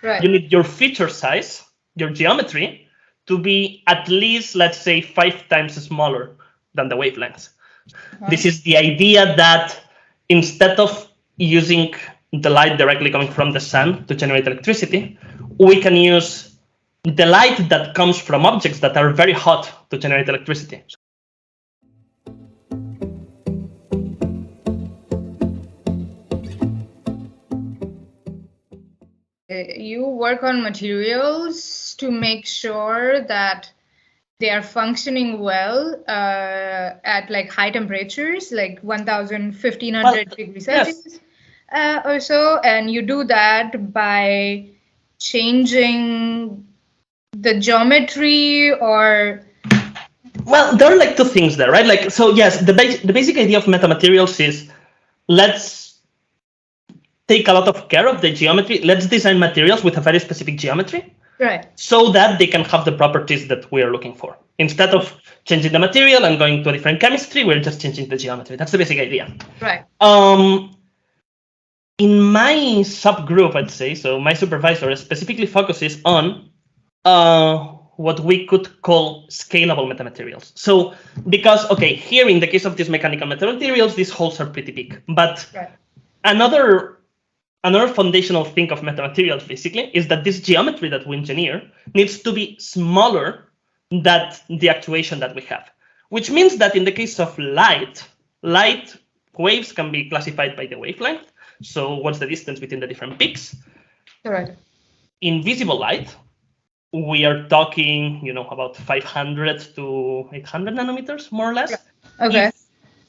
Right. You need your feature size, your geometry, to be at least, let's say, 5 times smaller than the wavelength. This is the idea that instead of using the light directly coming from the sun to generate electricity, we can use the light that comes from objects that are very hot to generate electricity. You work on materials to make sure that they are functioning well at like high temperatures, like 1,500 degrees Celsius or so, and you do that by changing the geometry or. Well, there are like two things there, right? Like, so yes, the basic idea of metamaterials is let's take a lot of care of the geometry. Let's design materials with a very specific geometry. Right. So that they can have the properties that we are looking for. Instead of changing the material and going to a different chemistry, we're just changing the geometry. That's the basic idea. Right. In my subgroup, I'd say, so my supervisor specifically focuses on what we could call scalable metamaterials. So because, okay, here in the case of these mechanical metamaterials, these holes are pretty big. But another foundational thing of metamaterials, basically, is that this geometry that we engineer needs to be smaller than the actuation that we have. Which means that in the case of light waves can be classified by the wavelength. So what's the distance between the different peaks? Correct. In visible light, we are talking, about 500 to 800 nanometers, more or less. Okay.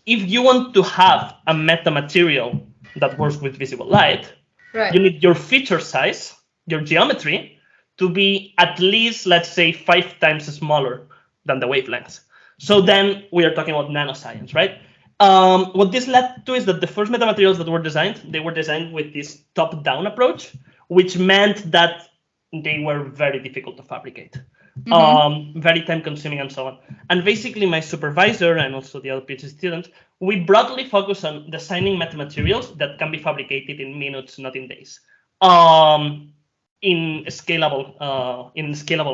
If you want to have a metamaterial that works with visible light, right, you need your feature size, your geometry, to be at least, let's say, 5 times smaller than the wavelength. So then we are talking about nanoscience, right? What this led to is that the first metamaterials that were designed, they were designed with this top-down approach, which meant that they were very difficult to fabricate, very time-consuming and so on. And basically, my supervisor and also the other PhD student, we broadly focus on designing metamaterials that can be fabricated in minutes, not in days, in a scalable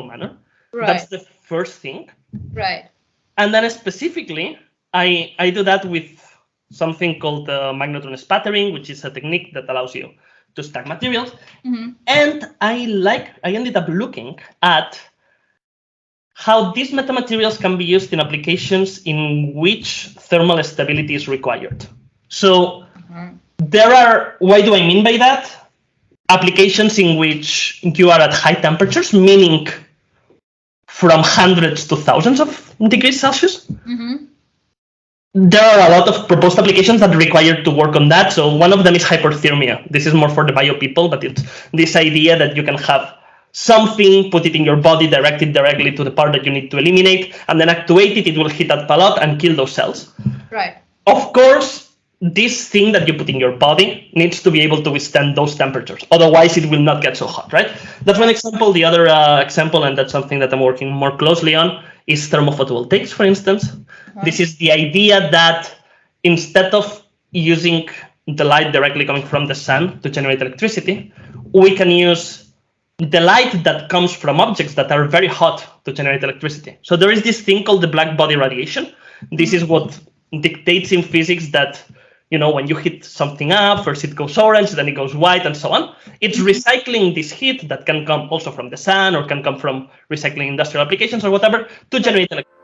manner. Right. That's the first thing. Right. And then specifically, I do that with something called magnetron spattering, which is a technique that allows you to stack materials. And I ended up looking at how these metamaterials can be used in applications in which thermal stability is required. So there are, what do I mean by that? Applications in which you are at high temperatures, meaning from hundreds to thousands of degrees Celsius. There are a lot of proposed applications that require to work on that. So one of them is hyperthermia. This is more for the bio people, but it's this idea that you can have something, put it in your body, direct it directly to the part that you need to eliminate, and then actuate it. It will hit that pellet and kill those cells. Right. Of course, this thing that you put in your body needs to be able to withstand those temperatures. Otherwise, it will not get so hot, right? That's one example. The other example, and that's something that I'm working more closely on, is thermophotovoltaics, for instance. This is the idea that instead of using the light directly coming from the sun to generate electricity, we can use the light that comes from objects that are very hot to generate electricity. So there is this thing called the black body radiation. This is what dictates in physics that, when you heat something up, first it goes orange, then it goes white, and so on. It's recycling this heat that can come also from the sun or can come from recycling industrial applications or whatever to generate electricity.